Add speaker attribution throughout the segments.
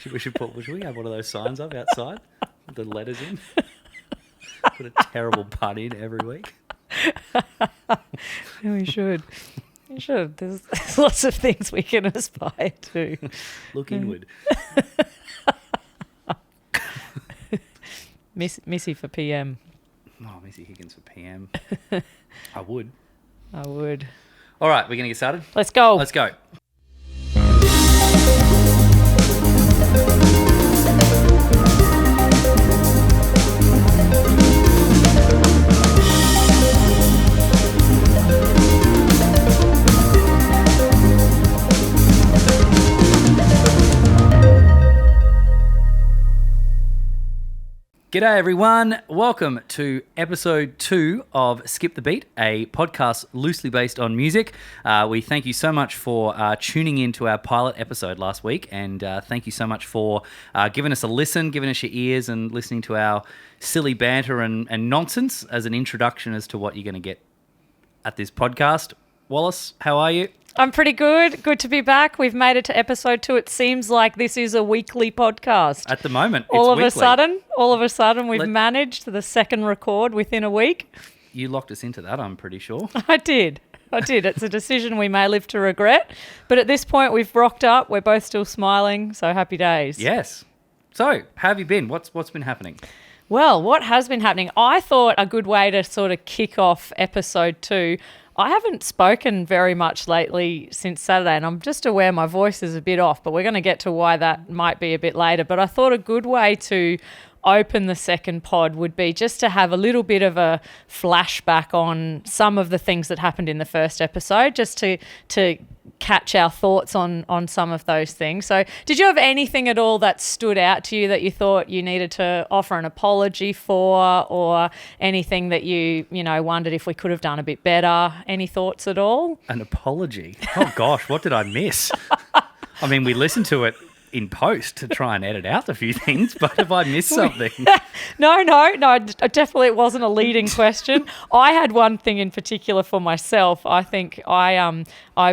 Speaker 1: Should we have one of those signs up outside with the letters in? Put a terrible pun in every week.
Speaker 2: Yeah, we should. We should. There's lots of things we can aspire to.
Speaker 1: Look inward.
Speaker 2: Missy for PM.
Speaker 1: Oh, Missy Higgins for PM. I would. All right, we're going to get started?
Speaker 2: Let's go.
Speaker 1: Let's go. G'day everyone, welcome to episode 2 of Skip the Beat, a podcast loosely based on music. We thank you so much for tuning in to our pilot episode last week, and thank you so much for giving us a listen, giving us your ears and listening to our silly banter and nonsense as an introduction as to what you're going to get at this podcast. Wallace, how are you?
Speaker 2: I'm pretty good. Good to be back. We've made it to episode 2. It seems like this is a weekly podcast.
Speaker 1: At the moment, it's
Speaker 2: all of
Speaker 1: weekly.
Speaker 2: all of a sudden, we've managed the second record within a week.
Speaker 1: You locked us into that, I'm pretty sure.
Speaker 2: I did. It's a decision we may live to regret. But at this point, we've rocked up. We're both still smiling. So happy days.
Speaker 1: Yes. So, how have you been? What's been happening?
Speaker 2: Well, what has been happening? I thought a good way to sort of kick off episode 2. I haven't spoken very much lately since Saturday, and I'm just aware my voice is a bit off, but we're going to get to why that might be a bit later. But I thought a good way to open the second pod would be just to have a little bit of a flashback on some of the things that happened in the first episode, just to catch our thoughts on some of those things. So did you have anything at all that stood out to you that you thought you needed to offer an apology for, or anything that you wondered if we could have done a bit better? Any thoughts at all?
Speaker 1: An apology? Oh gosh, what did I miss? I mean, we listened to it in post to try and edit out a few things, but have I missed something?
Speaker 2: No, definitely it wasn't a leading question. I had one thing in particular for myself. I think I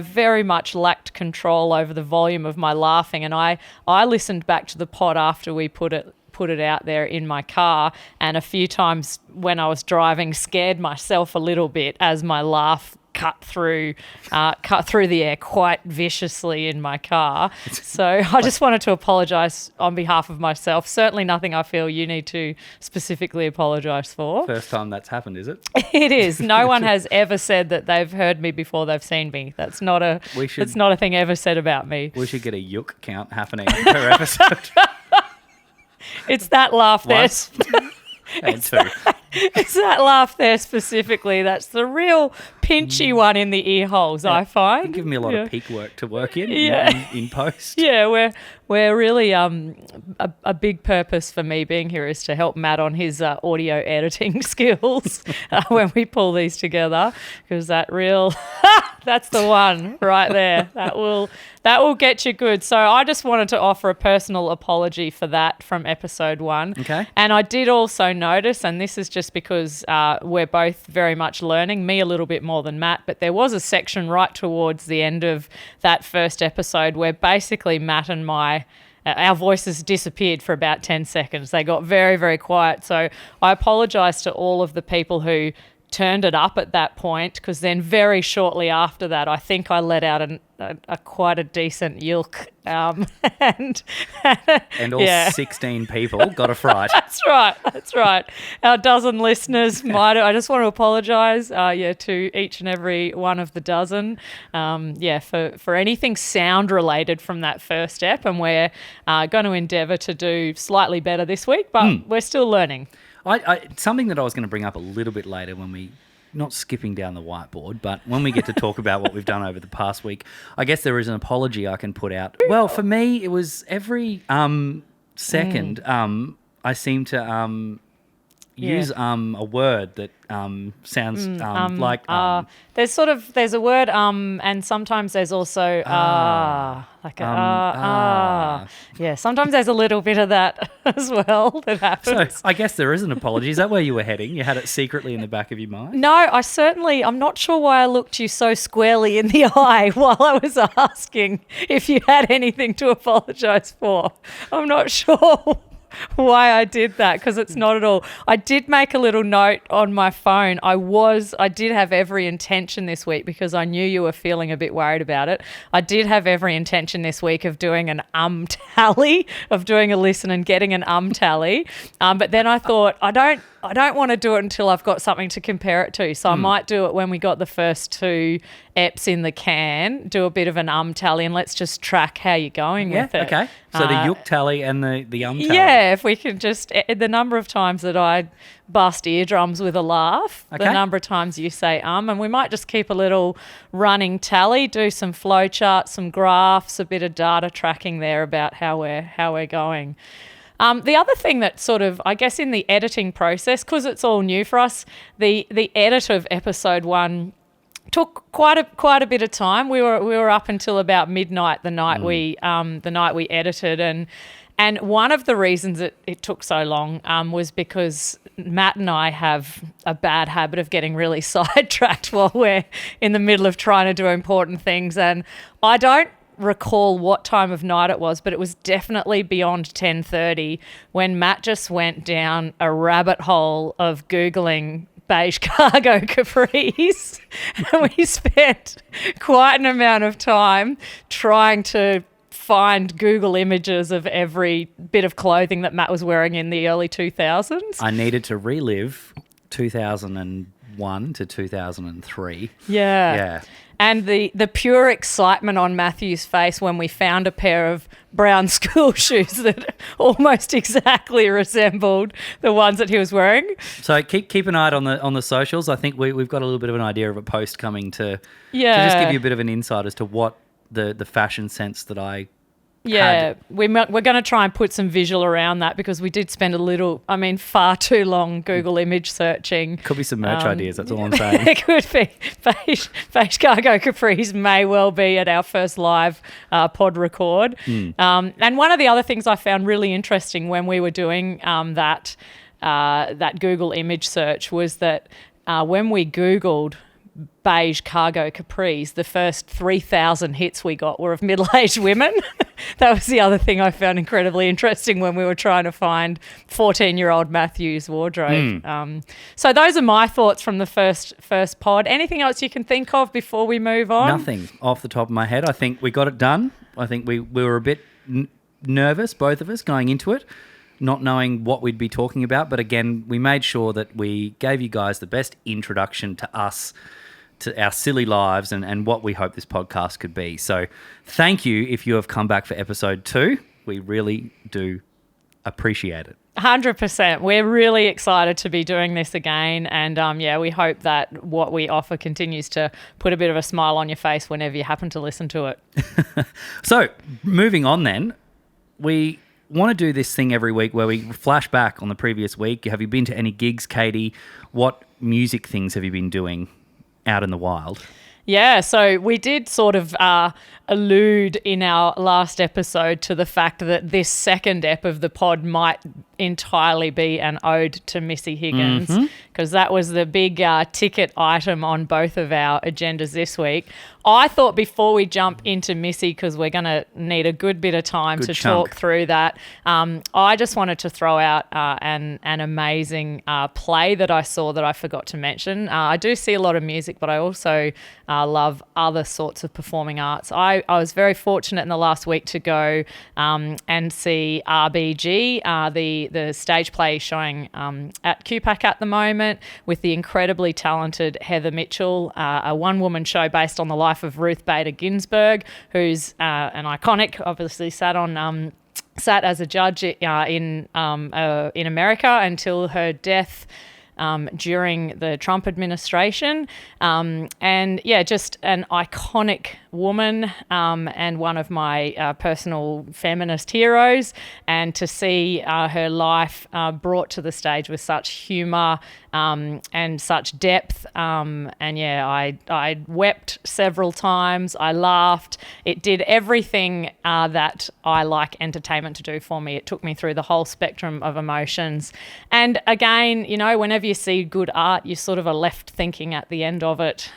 Speaker 2: very much lacked control over the volume of my laughing, and I listened back to the pod after we put it out there in my car, and a few times when I was driving scared myself a little bit as my laugh cut through the air quite viciously in my car. So I just wanted to apologise on behalf of myself. Certainly nothing I feel you need to specifically apologise for.
Speaker 1: First time that's happened, is it?
Speaker 2: It is. No one has ever said that they've heard me before they've seen me. That's not a thing ever said about me.
Speaker 1: We should get a yuk count happening per episode.
Speaker 2: It's that laugh there.
Speaker 1: And 2.
Speaker 2: It's that laugh there specifically. That's the real pinchy one in the ear holes, I find.
Speaker 1: You're giving me a lot of peak work to work in post.
Speaker 2: Yeah, we're really a big purpose for me being here is to help Matt on his audio editing skills when we pull these together, because that's the one right there. That will get you good. So I just wanted to offer a personal apology for that from episode 1.
Speaker 1: Okay.
Speaker 2: And I did also notice, and this is just because we're both very much learning, me a little bit more than Matt, but there was a section right towards the end of that first episode where basically Matt and our voices disappeared for about 10 seconds. They got very, very quiet. So I apologise to all of the people who turned it up at that point, because then very shortly after that, I think I let out a quite a decent yilk, and
Speaker 1: all 16 people got a fright.
Speaker 2: That's right. Our dozen listeners I just want to apologise, to each and every one of the dozen, for anything sound related from that first ep, and we're going to endeavour to do slightly better this week, but we're still learning.
Speaker 1: Something that I was going to bring up a little bit later when we, not skipping down the whiteboard, but when we get to talk about what we've done over the past week, I guess there is an apology I can put out. Well, for me, it was every second I seem to, use a word that sounds like
Speaker 2: there's a word and sometimes there's also yeah, sometimes there's a little bit of that as well that happens.
Speaker 1: So I guess there is an apology. Is that where you were heading? You had it secretly in the back of your mind?
Speaker 2: No, I'm not sure why I looked you so squarely in the eye while I was asking if you had anything to apologise for. I'm not sure why I did that, because it's not at all. I did make a little note on my phone. I did have every intention this week, because I knew you were feeling a bit worried about it. I did have every intention this week of doing an tally, of doing a listen and getting an tally. But then I thought, I don't want to do it until I've got something to compare it to. So I might do it when we got the first 2 eps in the can, do a bit of an tally, and let's just track how you're going with it.
Speaker 1: Okay. So the yuk tally and the tally.
Speaker 2: Yeah, if we can just, the number of times that I bust eardrums with a laugh, the number of times you say and we might just keep a little running tally, do some flow charts, some graphs, a bit of data tracking there about how we're going. The other thing that sort of, I guess, in the editing process, because it's all new for us, the edit of episode 1 took quite a bit of time. We were up until about midnight the night we edited, and one of the reasons it took so long was because Matt and I have a bad habit of getting really sidetracked while we're in the middle of trying to do important things, and I don't recall what time of night it was, but it was definitely beyond 10:30 when Matt just went down a rabbit hole of Googling beige cargo capris, and we spent quite an amount of time trying to find Google images of every bit of clothing that Matt was wearing in the early 2000s.
Speaker 1: I needed to relive 2001 to 2003.
Speaker 2: Yeah. And the pure excitement on Matthew's face when we found a pair of brown school shoes that almost exactly resembled the ones that he was wearing.
Speaker 1: So keep an eye out on the socials. I think we've got a little bit of an idea of a post coming to just give you a bit of an insight as to what the fashion sense that I
Speaker 2: Yeah, we're going to try and put some visual around that because we did spend far too long Google image searching.
Speaker 1: Could be some merch ideas, that's all I'm saying.
Speaker 2: It could be. Beige cargo capris may well be at our first live pod record. And one of the other things I found really interesting when we were doing that Google image search was that when we Googled beige cargo capris, the first 3,000 hits we got were of middle-aged women. That was the other thing I found incredibly interesting when we were trying to find 14-year-old Matthew's wardrobe. So those are my thoughts from the first pod. Anything else you can think of before we move on?
Speaker 1: Nothing off the top of my head. I think we got it done. I think we were a bit nervous, both of us, going into it, not knowing what we'd be talking about. But again, we made sure that we gave you guys the best introduction to us, to our silly lives and what we hope this podcast could be. So thank you if you have come back for episode 2. We really do appreciate it.
Speaker 2: 100%. We're really excited to be doing this again. And we hope that what we offer continues to put a bit of a smile on your face whenever you happen to listen to it.
Speaker 1: So moving on then, we want to do this thing every week where we flash back on the previous week. Have you been to any gigs, Katie? What music things have you been doing out in the wild?
Speaker 2: Yeah, so we did sort of allude in our last episode to the fact that this second ep of the pod might entirely be an ode to Missy Higgins, because that was the big ticket item on both of our agendas this week. I thought before we jump into Missy, because we're going to need a good bit of time to talk through that, I just wanted to throw out an amazing play that I saw that I forgot to mention. I do see a lot of music, but I also love other sorts of performing arts. I was very fortunate in the last week to go and see RBG, the stage play showing at QPAC at the moment, with the incredibly talented Heather Mitchell, a one-woman show based on the life of Ruth Bader Ginsburg, who's an iconic, obviously sat as a judge in America until her death during the Trump administration. Just an iconic woman and one of my personal feminist heroes, and to see her life brought to the stage with such humour and such depth. And yeah, I wept several times. I laughed. It did everything that I like entertainment to do for me. It took me through the whole spectrum of emotions. And again, you know, whenever you see good art, you sort of are left thinking at the end of it,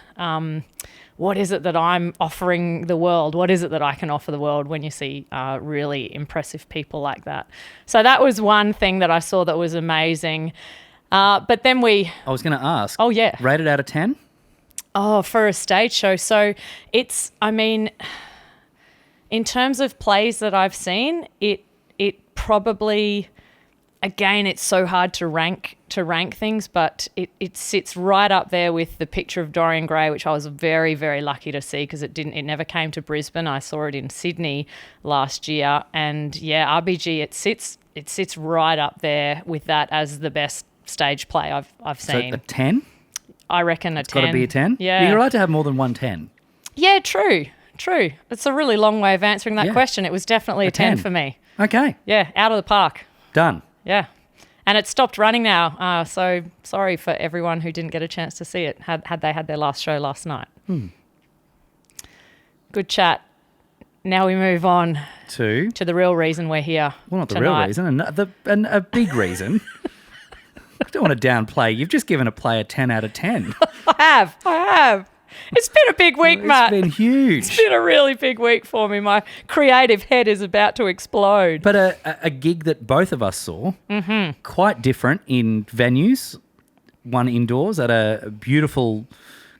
Speaker 2: what is it that I'm offering the world? What is it that I can offer the world when you see really impressive people like that? So that was one thing that I saw that was amazing. But then I
Speaker 1: was going to ask.
Speaker 2: Oh, yeah.
Speaker 1: Rated out of 10?
Speaker 2: Oh, for a stage show. So it's, I mean, in terms of plays that I've seen, it probably, again, it's so hard to rank things, but it sits right up there with The Picture of Dorian Gray, which I was very, very lucky to see because it never came to Brisbane. I saw it in Sydney last year. And yeah, RBG, it sits right up there with that as the best stage play I've seen.
Speaker 1: So a 10?
Speaker 2: I reckon
Speaker 1: it's
Speaker 2: 10.
Speaker 1: It's got to be a 10?
Speaker 2: Yeah.
Speaker 1: You're allowed to have more than one 10.
Speaker 2: Yeah, true. It's a really long way of answering that question. It was definitely a 10 for me.
Speaker 1: Okay.
Speaker 2: Yeah, out of the park.
Speaker 1: Done.
Speaker 2: Yeah. And it's stopped running now. So sorry for everyone who didn't get a chance to see it, had they had their last show last night. Good chat. Now we move on to the real reason we're here.
Speaker 1: Well, not the
Speaker 2: tonight.
Speaker 1: real reason, and a big reason. I don't want to downplay. You've just given a play a 10 out of 10.
Speaker 2: I have. It's been a big week, Matt.
Speaker 1: It's been huge.
Speaker 2: It's been a really big week for me. My creative head is about to explode.
Speaker 1: But a gig that both of us saw, quite different in venues. One indoors at a beautiful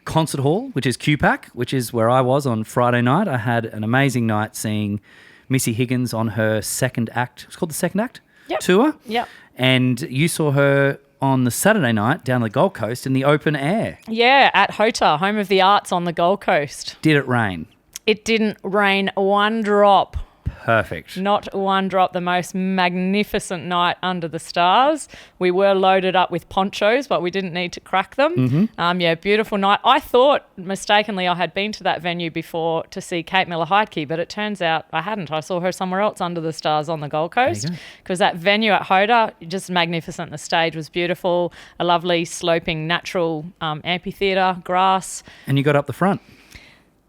Speaker 1: concert hall, which is QPAC, which is where I was on Friday night. I had an amazing night seeing Missy Higgins on her second act. It's called the second act tour.
Speaker 2: Yep.
Speaker 1: And you saw her on the Saturday night down the Gold Coast in the open air.
Speaker 2: Yeah, at HOTA, Home of the Arts on the Gold Coast.
Speaker 1: Did it rain?
Speaker 2: It didn't rain one drop.
Speaker 1: Perfect.
Speaker 2: Not one drop. The most magnificent night under the stars. We were loaded up with ponchos, but we didn't need to crack them. Yeah, beautiful night. I thought mistakenly I had been to that venue before to see Kate Miller-Heidke, but it turns out I hadn't. I saw her somewhere else under the stars on the Gold Coast because that venue at HOTA, just magnificent. The stage was beautiful, a lovely sloping natural amphitheatre, grass.
Speaker 1: And you got up the front.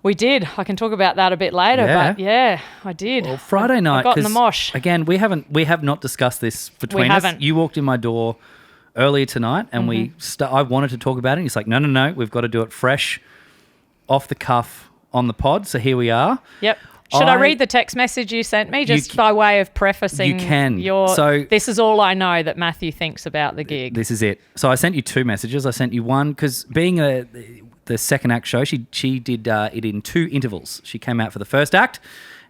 Speaker 2: We did. I can talk about that a bit later, but yeah, I did.
Speaker 1: Well, Friday night,
Speaker 2: I got in the mosh.
Speaker 1: Again, we have not discussed this between us. You walked in my door earlier tonight, and I wanted to talk about it. He's like, no, we've got to do it fresh, off the cuff on the pod. So here we are.
Speaker 2: Yep. Should I read the text message you sent me just by way of prefacing?
Speaker 1: You can.
Speaker 2: This is all I know that Matthew thinks about the gig.
Speaker 1: This is it. So I sent you two messages. I sent you one because being the second act show, she did it in two intervals. She came out for the first act,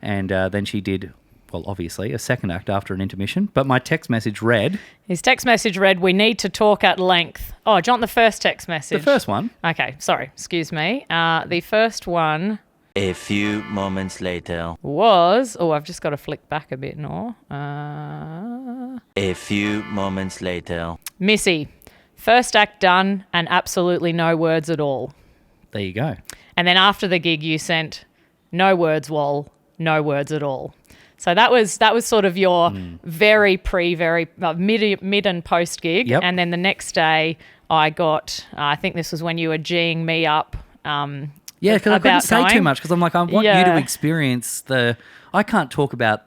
Speaker 1: and then she did, well, obviously, a second act after an intermission. But my text message read...
Speaker 2: His text message read, "We need to talk at length." Oh, do you want the first text message?
Speaker 1: The first one.
Speaker 2: Okay, sorry. Excuse me. The first one...
Speaker 3: A few moments later.
Speaker 2: Was... Oh, I've just got to flick back a bit more.
Speaker 3: A few moments later.
Speaker 2: Missy, first act done and absolutely no words at all.
Speaker 1: There you go.
Speaker 2: And then after the gig, you sent no words, Wall, no words at all. So that was sort of your very mid and post gig.
Speaker 1: Yep.
Speaker 2: And then the next day, I got. I think this was when you were G'ing me up.
Speaker 1: Yeah, because I couldn't say too much because I'm like, I want you to experience I can't talk about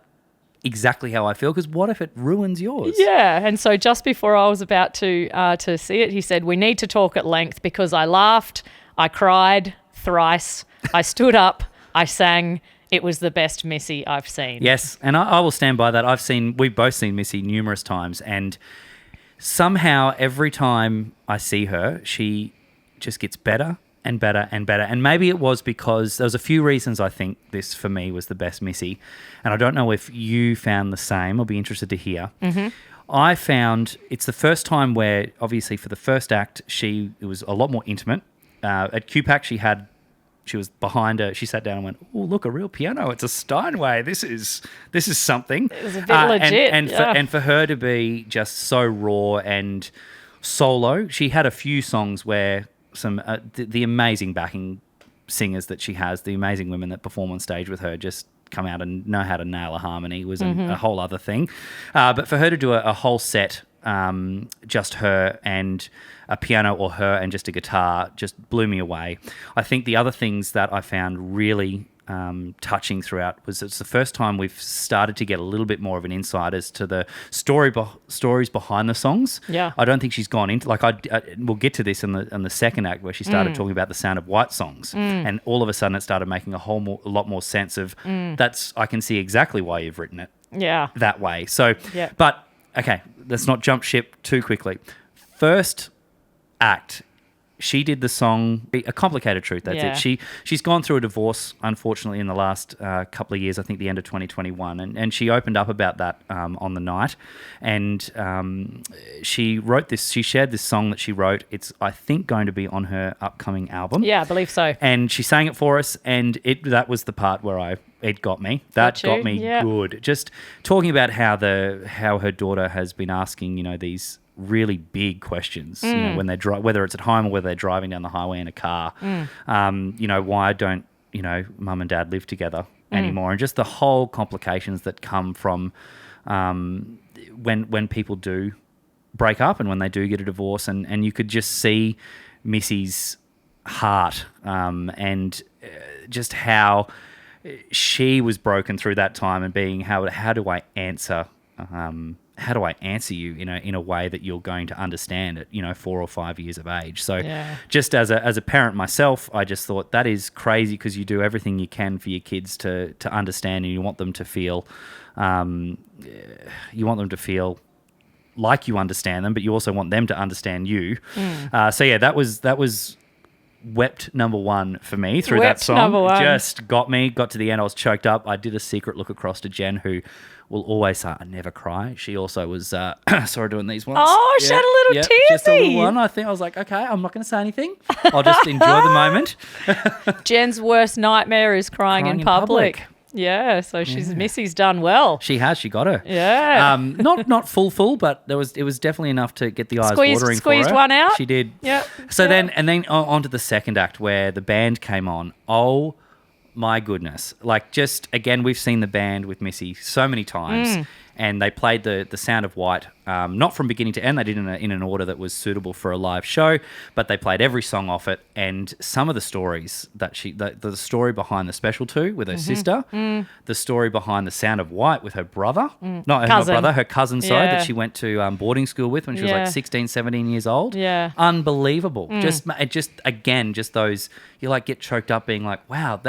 Speaker 1: exactly how I feel because what if it ruins yours?
Speaker 2: Yeah, and so just before I was about to see it, he said, "We need to talk at length because I laughed, I cried thrice, I stood up, I sang. It was the best Missy I've seen."
Speaker 1: Yes, and I will stand by that. We've both seen Missy numerous times, and somehow every time I see her, she just gets better and better and better. And maybe it was because there was a few reasons I think this for me was the best Missy, and I don't know if you found the same. I'll be interested to hear. I found it's the first time where, obviously, for the first act, it was a lot more intimate. At QPAC, she was behind her. She sat down and went, "Oh, look, a real piano. It's a Steinway. This is something."
Speaker 2: It was a bit legit.
Speaker 1: And for her to be just so raw and solo, she had a few songs where the amazing backing singers that she has, the amazing women that perform on stage with her, just come out and know how to nail a harmony was a whole other thing. But for her to do a whole set, just her and a piano or her and just a guitar, just blew me away. I think the other things that I found really touching throughout was it's the first time we've started to get a little bit more of an insight as to the stories behind the songs.
Speaker 2: Yeah.
Speaker 1: I don't think she's gone into, like, we'll get to this in the second act where she started talking about the Sound of White songs, and all of a sudden it started making a lot more sense of I can see exactly why you've written it that way. So, but okay, let's not jump ship too quickly. First act, she did the song A Complicated Truth. That's it. She's gone through a divorce, unfortunately, in the last couple of years, I think the end of 2021. And she opened up about that on the night. And she shared this song that she wrote. It's, I think, going to be on her upcoming album.
Speaker 2: Yeah, I believe so.
Speaker 1: And she sang it for us, and that was the part where it got me. That got me good. Just talking about how her daughter has been asking, these really big questions, when they drive, whether it's at home or whether they're driving down the highway in a car. Why don't mum and dad live together anymore, and just the whole complications that come from when people do break up and when they do get a divorce, and you could just see Missy's heart and just how she was broken through that time and being how do I answer you, in a way that you're going to understand at, 4 or 5 years of age. So just as a parent myself, I just thought that is crazy, because you do everything you can for your kids to understand, and you want them to feel like you understand them, but you also want them to understand you. That was wept number one for me through that song.
Speaker 2: Number one.
Speaker 1: Just got to the end. I was choked up. I did a secret look across to Jen, who will always say, I never cry. She also was saw her doing these ones.
Speaker 2: Oh, she had a little tearsy.
Speaker 1: Just a little one. I was like, okay, I'm not going to say anything. I'll just enjoy the moment.
Speaker 2: Jen's worst nightmare is crying in public. Yeah, so Missy's done well.
Speaker 1: She has. She got her.
Speaker 2: Yeah.
Speaker 1: Not full, but it was definitely enough to get the eyes watering for her.
Speaker 2: Squeezed one out.
Speaker 1: She did.
Speaker 2: Yeah.
Speaker 1: So then on to the second act where the band came on. Oh my goodness. Like, just again, we've seen the band with Missy so many times. And they played the Sound of White, not from beginning to end. They did in an order that was suitable for a live show, but they played every song off it. And some of the stories that the story behind the Special 2 with her sister, the story behind the Sound of White with her brother, her cousin, that she went to boarding school with when she was like 16, 17 years old.
Speaker 2: Yeah.
Speaker 1: Unbelievable. Just those, you like get choked up being like, wow,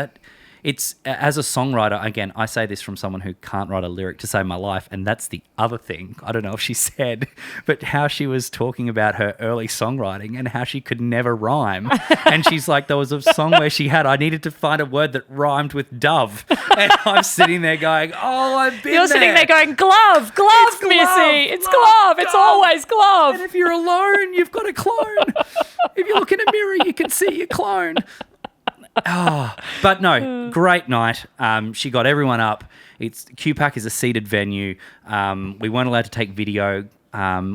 Speaker 1: it's, as a songwriter, again, I say this from someone who can't write a lyric to save my life, and that's the other thing. I don't know if she said, but how she was talking about her early songwriting and how she could never rhyme. And she's like, there was a song where I needed to find a word that rhymed with dove. And I'm sitting there going, oh, I've been
Speaker 2: You're sitting there going, glove,
Speaker 1: It's
Speaker 2: Missy. It's glove. It's always glove.
Speaker 1: And if you're alone, you've got a clone. If you look in a mirror, you can see your clone. Oh, but no, great night. She got everyone up. QPAC is a seated venue. We weren't allowed to take video,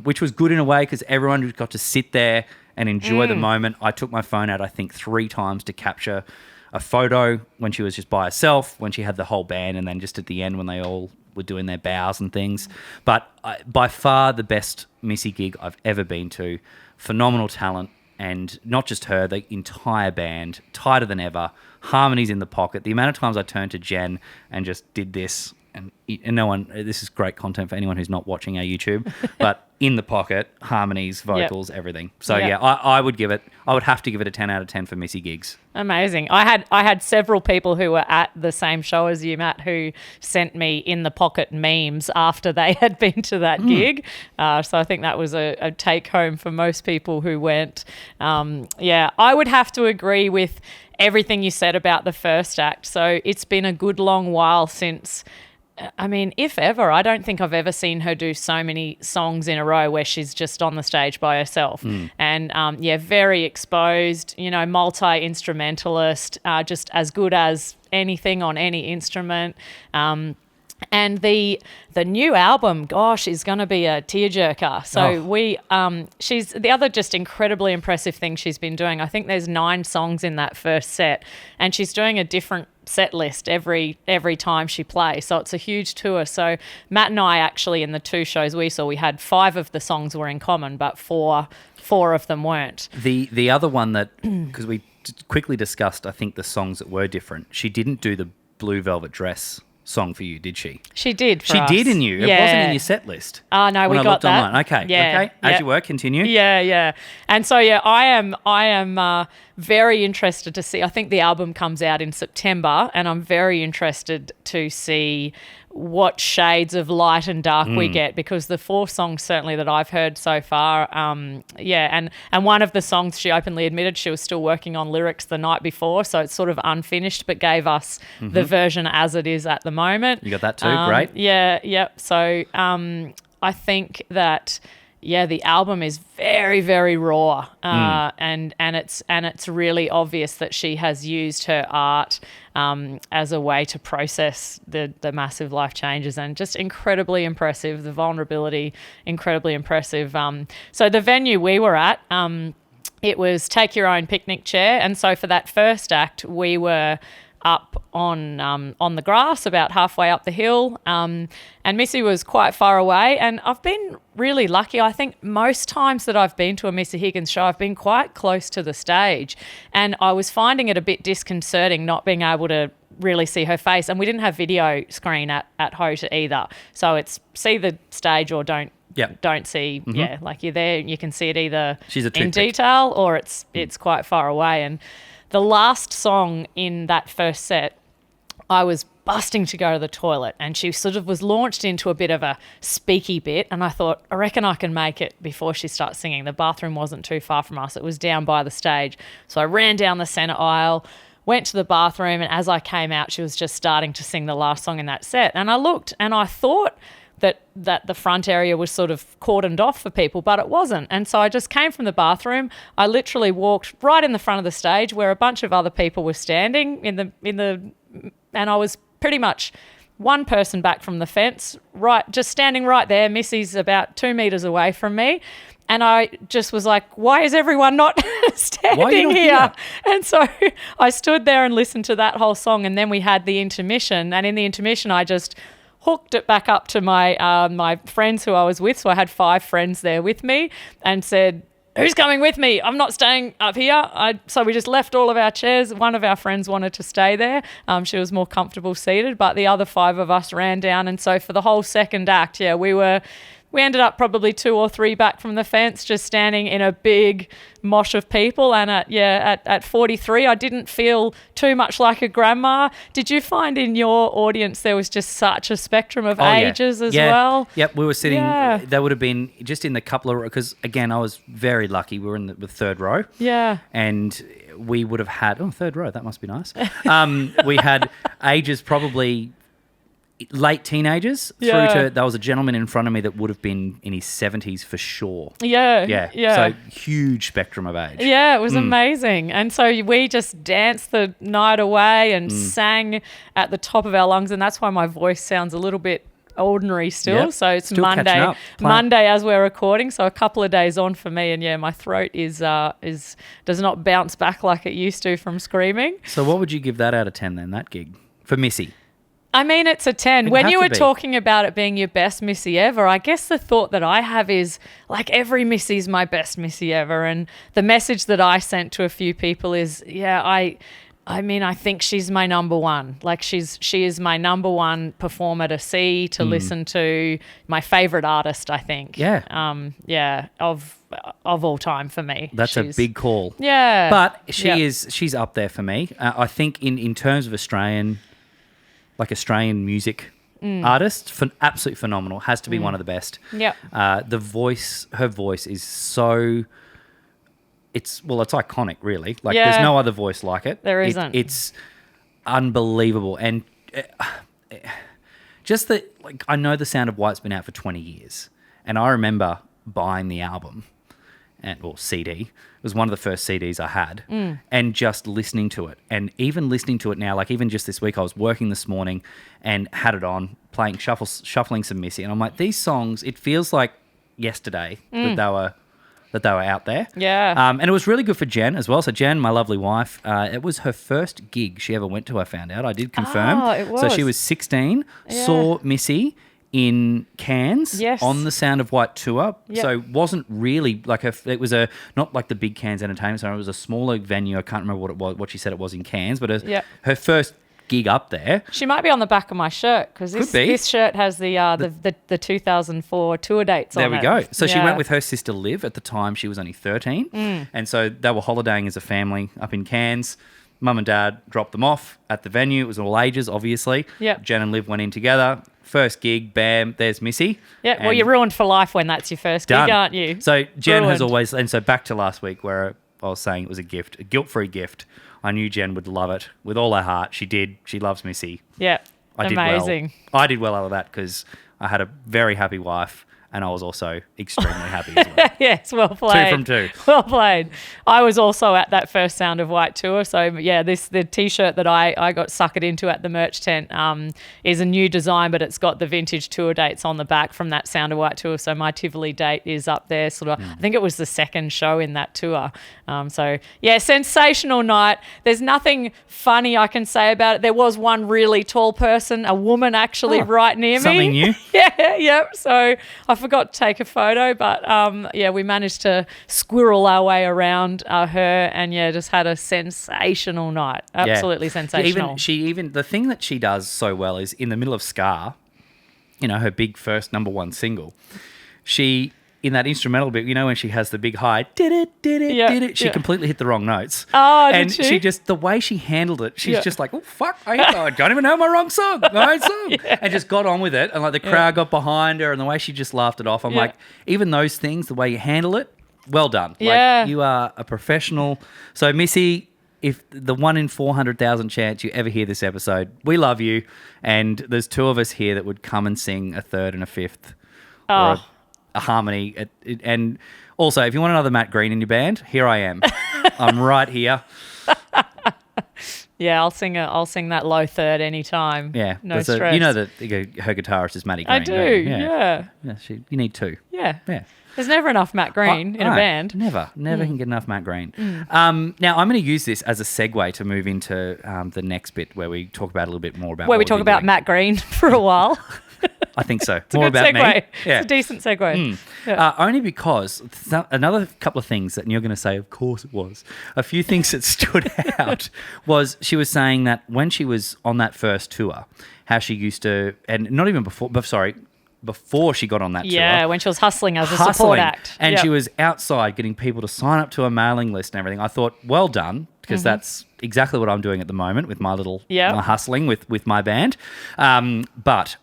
Speaker 1: which was good in a way because everyone got to sit there and enjoy the moment. I took my phone out, I think, 3 times to capture a photo when she was just by herself, when she had the whole band, and then just at the end when they all were doing their bows and things. But by far the best Missy gig I've ever been to. Phenomenal talent. And not just her, the entire band, tighter than ever, harmonies in the pocket. The amount of times I turned to Jen and just did this, and no one, this is great content for anyone who's not watching our YouTube, but in the pocket, harmonies, vocals, everything. So I would have to give it a 10 out of 10 for Missy gigs.
Speaker 2: Amazing. I had several people who were at the same show as you, Matt, who sent me in the pocket memes after they had been to that gig. So I think that was a take home for most people who went. I would have to agree with everything you said about the first act. So it's been a good long while since, I mean, if ever, I don't think I've ever seen her do so many songs in a row where she's just on the stage by herself. And very exposed, multi-instrumentalist, just as good as anything on any instrument. And the new album, gosh, is going to be a tearjerker. So she's the other just incredibly impressive thing she's been doing. I think there's 9 songs in that first set, and she's doing a different set list every time she plays. So it's a huge tour. So Matt and I actually, in the 2 shows we saw, we had 5 of the songs were in common, but four of them weren't.
Speaker 1: The other one that, because we quickly discussed, I think the songs that were different. She didn't do the Blue Velvet Dress song for you, did she?
Speaker 2: She did for
Speaker 1: She
Speaker 2: us.
Speaker 1: did in you. It wasn't in your set list.
Speaker 2: Oh, no, we
Speaker 1: when I
Speaker 2: got
Speaker 1: looked
Speaker 2: that.
Speaker 1: online. Okay.
Speaker 2: Yeah,
Speaker 1: Okay. As you were, continue.
Speaker 2: Yeah. And so, I am very interested to see. I think the album comes out in September, and I'm very interested to see what shades of light and dark we get, because the 4 songs certainly that I've heard so far, and one of the songs she openly admitted she was still working on lyrics the night before, so it's sort of unfinished, but gave us the version as it is at the moment.
Speaker 1: You got that too, great.
Speaker 2: Yeah. So I think that the album is very, very raw, and it's really obvious that she has used her art as a way to process the massive life changes, and just incredibly impressive. The vulnerability, incredibly impressive. So the venue we were at, it was take your own picnic chair, and so for that first act, we were up on the grass about halfway up the hill, and Missy was quite far away, and I've been really lucky. I think most times that I've been to a Missy Higgins show, I've been quite close to the stage, and I was finding it a bit disconcerting not being able to really see her face, and we didn't have video screen at HOTA either, so it's see the stage or don't see. Like you're there, you can see it either in detail or it's quite far away. And the last song in that first set, I was busting to go to the toilet, and she sort of was launched into a bit of a speaky bit, and I thought, I reckon I can make it before she starts singing. The bathroom wasn't too far from us. It was down by the stage. So I ran down the centre aisle, went to the bathroom, and as I came out, she was just starting to sing the last song in that set. And I looked and I thought that the front area was sort of cordoned off for people, but it wasn't. And so I just came from the bathroom. I literally walked right in the front of the stage where a bunch of other people were standing and I was pretty much one person back from the fence, right, just standing right there. Missy's about 2 meters away from me. And I just was like, why is everyone not standing here? And so I stood there and listened to that whole song, and then we had the intermission. And in the intermission, I just hooked it back up to my friends who I was with. So I had 5 friends there with me, and said, who's coming with me? I'm not staying up here. So we just left all of our chairs. One of our friends wanted to stay there. She was more comfortable seated, but the other 5 of us ran down. And so for the whole second act, we ended up probably 2 or 3 back from the fence, just standing in a big mosh of people. And at 43, I didn't feel too much like a grandma. Did you find in your audience there was just such a spectrum of ages as well?
Speaker 1: Yep, we were sitting, they would have been just in the couple of, because again, I was very lucky. We were in the 3rd row. Yeah. And we would have had, 3rd row, that must be nice. We had ages probably late teenagers through to, there was a gentleman in front of me that would have been in his 70s for sure. Yeah. So huge spectrum of age.
Speaker 2: Yeah, it was amazing. And so we just danced the night away and sang at the top of our lungs, and that's why my voice sounds a little bit ordinary still. So it's still Monday as we're recording, so a couple of days on for me, and my throat is does not bounce back like it used to from screaming.
Speaker 1: So what would you give that out of 10 then, that gig for Missy?
Speaker 2: I mean, it's a 10. When you were talking about it being your best Missy ever, I guess the thought that I have is, like, every Missy's my best Missy ever. And the message that I sent to a few people is, I mean, I think she's my number one. Like, she is my number one performer to see, to listen to, my favourite artist, I think. Of all time for me.
Speaker 1: That's a big call.
Speaker 2: Yeah.
Speaker 1: But she's up there for me. I think in terms of Australian music artists, absolutely phenomenal. Has to be one of the best.
Speaker 2: Yeah.
Speaker 1: Her voice is so, it's iconic, really. Like, there's no other voice like it.
Speaker 2: There isn't.
Speaker 1: It's unbelievable. And just that, I know the sound of White's been out for 20 years. And I remember buying the album or CD. It was one of the first CDs I had, and just listening to it, and even listening to it now, like even just this week, I was working this morning and had it on, playing shuffling some Missy, and I'm like, these songs, it feels like yesterday that they were out there.
Speaker 2: Yeah.
Speaker 1: And it was really good for Jen as well. So Jen, my lovely wife, it was her first gig she ever went to, I found out. I did confirm.
Speaker 2: Oh, it was.
Speaker 1: So she was 16, saw Missy in Cairns on the Sound of White tour.
Speaker 2: Yep.
Speaker 1: So it wasn't really like it was not like the big Cairns Entertainment Centre. It was a smaller venue. I can't remember what it was, what she said it was in Cairns, but her first gig up there.
Speaker 2: She might be on the back of my shirt because this shirt has the 2004 tour dates on it.
Speaker 1: There we go. So she went with her sister Liv. At the time, she was only 13. And so they were holidaying as a family up in Cairns. Mum and Dad dropped them off at the venue. It was all ages, obviously.
Speaker 2: Yep.
Speaker 1: Jen and Liv went in together. First gig, bam, there's Missy.
Speaker 2: Yeah, well, you're ruined for life when that's your first gig, aren't you?
Speaker 1: So Jen has always, and so back to last week where I was saying it was a gift, a guilt-free gift. I knew Jen would love it with all her heart. She did. She loves Missy.
Speaker 2: Yeah,
Speaker 1: amazing. I did well out of that because I had a very happy wife. And I was also extremely happy as well.
Speaker 2: Yes, well played.
Speaker 1: 2 from 2.
Speaker 2: Well played. I was also at that first Sound of White tour. So, yeah, the T-shirt that I got suckered into at the merch tent is a new design, but it's got the vintage tour dates on the back from that Sound of White tour. So my Tivoli date is up there. Sort of, I think it was the second show in that tour. So, yeah, sensational night. There's nothing funny I can say about it. There was one really tall person, a woman actually right near me.
Speaker 1: Something new.
Speaker 2: Yeah. So I forgot to take a photo, but we managed to squirrel our way around her, and just had a sensational night. Absolutely sensational.
Speaker 1: Even the thing that she does so well is in the middle of Scar, her big first number one single. She in that instrumental bit, when she has the big high, did it, she completely hit the wrong notes.
Speaker 2: Oh,
Speaker 1: and
Speaker 2: did she?
Speaker 1: just the way she handled it, she's just like, oh fuck, I don't even know my wrong song, and just got on with it, and like the crowd got behind her, and the way she just laughed it off. I'm like, even those things, the way you handle it, well done. Like, you are a professional. So Missy, if the 1 in 400,000 chance you ever hear this episode, we love you, and there's 2 of us here that would come and sing a third and a fifth. Or a harmony. And also, if you want another Matt Green in your band, here I am. I'm right here.
Speaker 2: Yeah, I'll sing that low third anytime.
Speaker 1: Yeah.
Speaker 2: No stress.
Speaker 1: You know that her guitarist is Matty Green.
Speaker 2: I do,
Speaker 1: yeah. You need 2.
Speaker 2: Yeah.
Speaker 1: Yeah.
Speaker 2: There's never enough Matt Green in a band.
Speaker 1: Never can get enough Matt Green. Now, I'm going to use this as a segue to move into the next bit where we talk about a little bit more about
Speaker 2: where we talk about Matt Green for a while.
Speaker 1: I think so.
Speaker 2: It's more
Speaker 1: a good
Speaker 2: about
Speaker 1: segue.
Speaker 2: Me. Yeah. It's a decent segue.
Speaker 1: Only because another couple of things that, and you're going to say, of course it was, a few things that stood out was she was saying that when she was on that first tour, how she used to, and not even before she got on that tour.
Speaker 2: Yeah, when she was hustling as a support act.
Speaker 1: And she was outside getting people to sign up to a mailing list and everything. I thought, well done, because that's exactly what I'm doing at the moment with my little my hustling with my band. But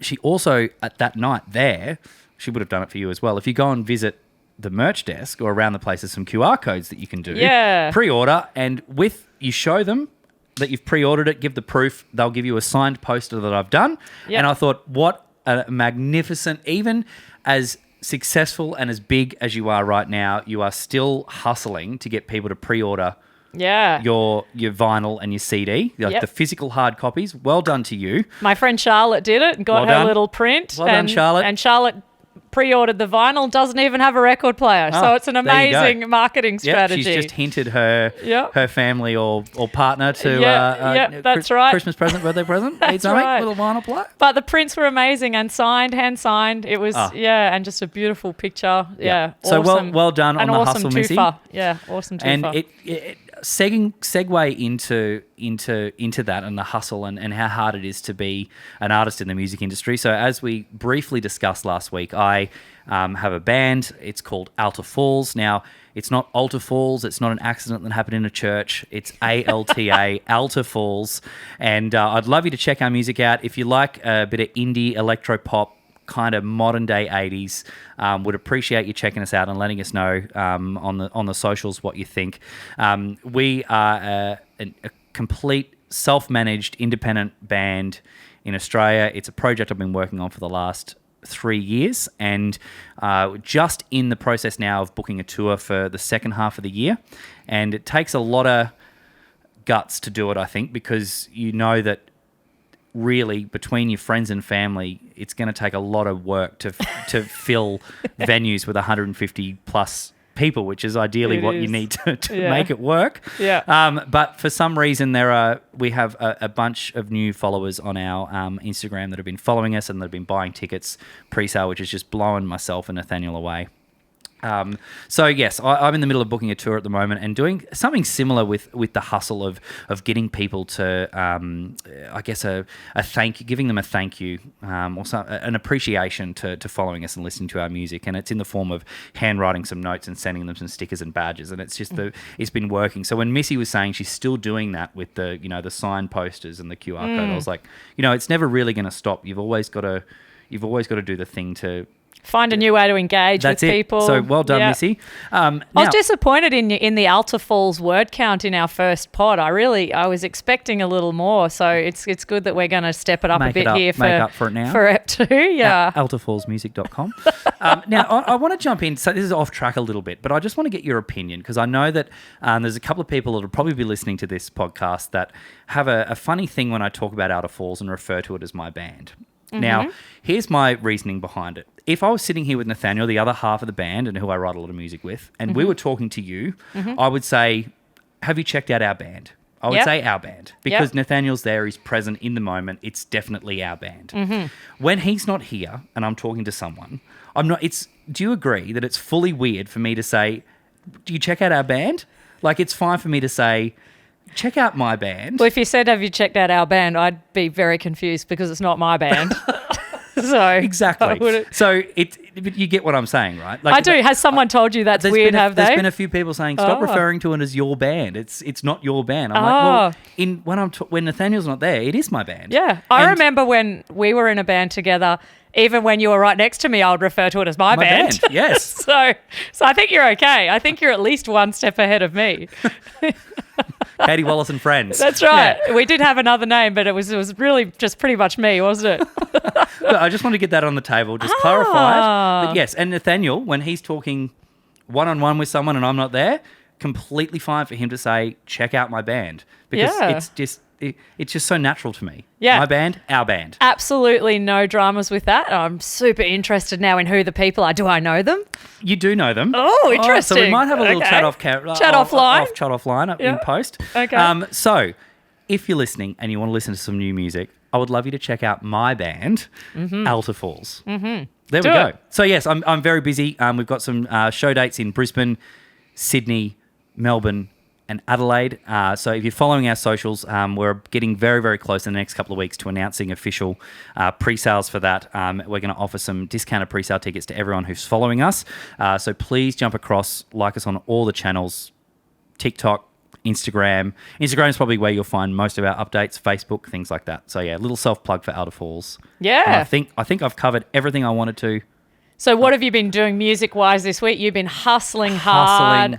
Speaker 1: she also, at that night there, she would have done it for you as well. If you go and visit the merch desk or around the place, there's some QR codes that you can do.
Speaker 2: Yeah.
Speaker 1: Pre-order, and you show them that you've pre-ordered it, give the proof, they'll give you a signed poster that I've done. Yep. And I thought, what a magnificent, even as successful and as big as you are right now, you are still hustling to get people to pre-order your vinyl and your CD, like the physical hard copies. Well done to you.
Speaker 2: My friend Charlotte did it and got her little print.
Speaker 1: Well done, Charlotte.
Speaker 2: And Charlotte pre-ordered the vinyl, doesn't even have a record player. So it's an amazing marketing strategy.
Speaker 1: She's just hinted her family or partner to
Speaker 2: that's right.
Speaker 1: Christmas present, birthday present.
Speaker 2: That's right.
Speaker 1: Little vinyl player.
Speaker 2: But the prints were amazing and signed, hand signed. It was and just a beautiful picture. Yeah.
Speaker 1: So
Speaker 2: awesome.
Speaker 1: well done on the
Speaker 2: awesome
Speaker 1: hustle, Missy.
Speaker 2: Yeah, awesome twofer.
Speaker 1: And it segue into that and the hustle and how hard it is to be an artist in the music industry. So as we briefly discussed last week, I have a band. It's called Alta Falls. Now, it's not Alta Falls. It's not an accident that happened in a church. It's ALTA, Alta Falls. And I'd love you to check our music out. If you like a bit of indie electro pop, kind of modern day 80s, would appreciate you checking us out and letting us know on the socials what you think. We are a complete self-managed independent band in Australia. It's a project I've been working on for the last 3 years, and just in the process now of booking a tour for the second half of the year. And it takes a lot of guts to do it, I think, because you know that really between your friends and family, it's going to take a lot of work to fill venues with 150 plus people, which is ideally what you need to make it work.
Speaker 2: Yeah.
Speaker 1: But for some reason, we have a bunch of new followers on our Instagram that have been following us and that have been buying tickets pre-sale, which is just blowing myself and Nathaniel away. So yes, I'm in the middle of booking a tour at the moment and doing something similar with the hustle of getting people to, I guess giving them a thank you, or an appreciation to following us and listening to our music. And it's in the form of handwriting some notes and sending them some stickers and badges. And it's just it's been working. So when Missy was saying she's still doing that with the signed posters and the QR code, I was like, it's never really going to stop. You've always got to do the thing to
Speaker 2: find a new way to engage with people.
Speaker 1: So well done, Missy.
Speaker 2: I was disappointed in the Alta Falls word count in our first pod. I was expecting a little more. So it's good that we're going to step it up a bit here
Speaker 1: make up for it now.
Speaker 2: For Ep 2, yeah.
Speaker 1: altafallsmusic.com. Now, I want to jump in. So this is off track a little bit, but I just want to get your opinion because I know that there's a couple of people that will probably be listening to this podcast that have a funny thing when I talk about Alta Falls and refer to it as my band. Mm-hmm. Now, here's my reasoning behind it. If I was sitting here with Nathaniel, the other half of the band and who I write a lot of music with, and we were talking to you, I would say, have you checked out our band? I would say our band because Nathaniel's there, he's present in the moment. It's definitely our band. When he's not here and I'm talking to someone, do you agree that it's fully weird for me to say, do you check out our band? Like it's fine for me to say, check out my band.
Speaker 2: Well, if you said, have you checked out our band, I'd be very confused because it's not my band. So
Speaker 1: exactly. So you get what I'm saying, right? Like,
Speaker 2: I do. Has someone told you that's weird? Have they?
Speaker 1: There's been a few people saying, stop referring to it as your band. It's not your band. I'm like, well, when Nathaniel's not there, it is my band.
Speaker 2: Yeah. I remember when we were in a band together, even when you were right next to me, I would refer to it as my band.
Speaker 1: Yes.
Speaker 2: So I think you're okay. I think you're at least one step ahead of me.
Speaker 1: Katie Wallace and Friends.
Speaker 2: That's right. Yeah. We did have another name, but it was really just pretty much me, wasn't it?
Speaker 1: But I just want to get that on the table, just clarify. But yes, and Nathaniel, when he's talking one-on-one with someone and I'm not there, completely fine for him to say, check out my band. Because it's just so natural to me.
Speaker 2: Yeah.
Speaker 1: My band, our band.
Speaker 2: Absolutely no dramas with that. I'm super interested now in who the people are. Do I know them?
Speaker 1: You do know them.
Speaker 2: Oh, interesting.
Speaker 1: So we might have a little chat
Speaker 2: offline.
Speaker 1: Chat offline in post.
Speaker 2: Okay.
Speaker 1: So if you're listening and you want to listen to some new music, I would love you to check out my band, Alta Falls. Mm-hmm. There we go. So yes, I'm very busy. We've got some show dates in Brisbane, Sydney, Melbourne, and Adelaide. So if you're following our socials, we're getting very, very close in the next couple of weeks to announcing official pre-sales for that. We're going to offer some discounted pre-sale tickets to everyone who's following us. So please jump across, like us on all the channels, TikTok, Instagram. Instagram is probably where you'll find most of our updates, Facebook, things like that. So yeah, a little self-plug for Alta Falls.
Speaker 2: Yeah.
Speaker 1: And I think I've covered everything I wanted to.
Speaker 2: So what have you been doing music-wise this week? You've been hustling hard.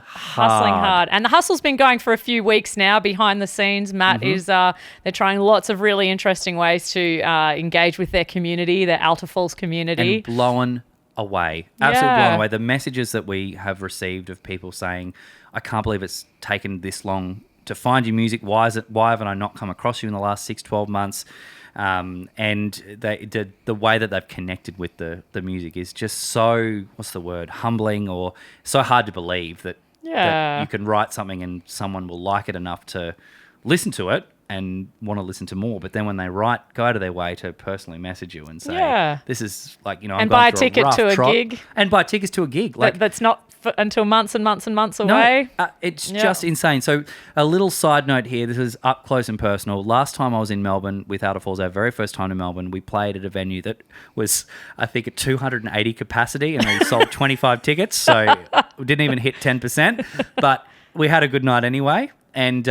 Speaker 2: And the hustle's been going for a few weeks now behind the scenes. Matt is, they're trying lots of really interesting ways to engage with their community, their Alta Falls community.
Speaker 1: And blowing away. Absolutely blown away. The messages that we have received of people saying, I can't believe it's taken this long to find your music. Why haven't I not come across you in the last 6, 12 months? And the way that they've connected with the music is just so, humbling or so hard to believe that you can write something and someone will like it enough to listen to it and want to listen to more. But then when they go out of their way to personally message you and say, this is like, I'm
Speaker 2: and
Speaker 1: going
Speaker 2: buy a
Speaker 1: through
Speaker 2: ticket
Speaker 1: rough
Speaker 2: to a
Speaker 1: trot.
Speaker 2: gig.
Speaker 1: And buy tickets to a gig.
Speaker 2: That's not until months and months and months away.
Speaker 1: No, it's just insane. So a little side note here, this is up close and personal. Last time I was in Melbourne with Alta Falls, our very first time in Melbourne, we played at a venue that was, I think, at 280 capacity and we sold 25 tickets. So we didn't even hit 10%, but we had a good night anyway. And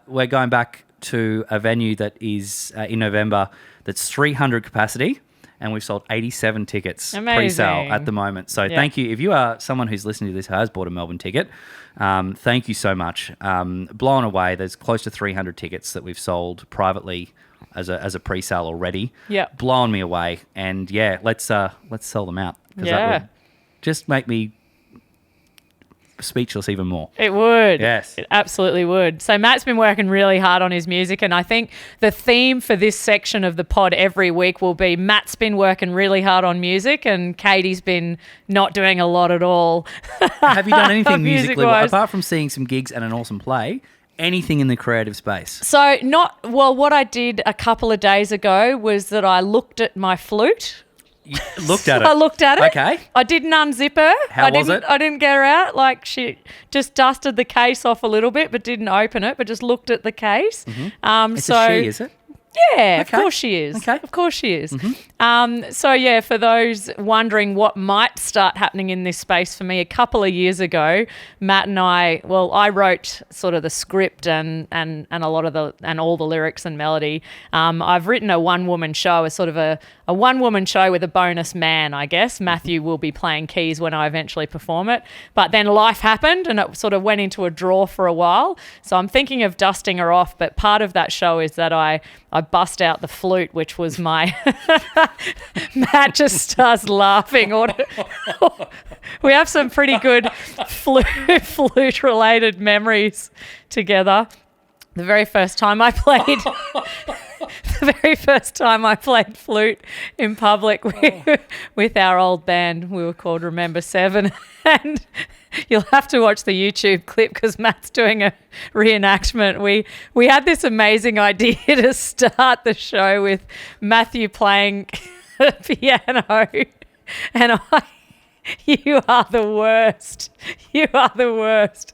Speaker 1: we're going back to a venue that is in November that's 300 capacity. And we've sold 87 tickets pre-sale at the moment. So thank you. If you are someone who's listening to this who has bought a Melbourne ticket, thank you so much. Blown away. There's close to 300 tickets that we've sold privately as a pre-sale already.
Speaker 2: Yeah.
Speaker 1: Blowing me away. And yeah, let's sell them out, because that would just make me speechless even more.
Speaker 2: It would.
Speaker 1: Yes.
Speaker 2: It absolutely would. So Matt's been working really hard on his music, and I think the theme for this section of the pod every week will be Matt's been working really hard on music and Katie's been not doing a lot at all.
Speaker 1: Have you done anything musically,
Speaker 2: Music-wise.
Speaker 1: apart from seeing some gigs and an awesome play, anything in the creative space?
Speaker 2: So what I did a couple of days ago was that I looked at my flute.
Speaker 1: You looked at it?
Speaker 2: I looked at it.
Speaker 1: Okay.
Speaker 2: I didn't unzip her.
Speaker 1: How was it?
Speaker 2: I didn't get her out. Like, she just dusted the case off a little bit, but didn't open it, but just looked at the case.
Speaker 1: It's a she, is it?
Speaker 2: Yeah,
Speaker 1: Okay.
Speaker 2: of course she is.
Speaker 1: Okay.
Speaker 2: Of course she is. So, yeah, for those wondering what might start happening in this space for me, a couple of years ago, Matt and I wrote sort of the script and a lot of all the lyrics and melody. I've written a one-woman show, a sort of a one-woman show with a bonus man, I guess. Matthew will be playing keys when I eventually perform it. But then life happened and it sort of went into a drawer for a while. So I'm thinking of dusting her off, but part of that show is that I bust out the flute, which was my... Matt just starts laughing. We have some pretty good flute-related memories together. The very first time I played... The very first time I played flute in public with our old band, we were called Remember 7, and you'll have to watch the YouTube clip because Matt's doing a reenactment. We had this amazing idea to start the show with Matthew playing the piano, and you are the worst. You are the worst.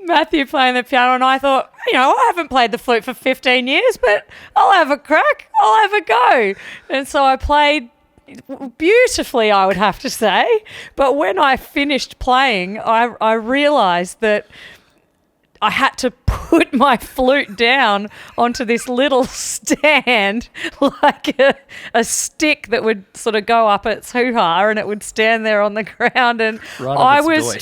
Speaker 2: Matthew playing the piano, and I thought, I haven't played the flute for 15 years, but I'll have a crack. I'll have a go. And so I played beautifully, I would have to say. But when I finished playing, I realised that I had to put my flute down onto this little stand, like a stick that would sort of go up its hoo-ha, and it would stand there on the ground. And I was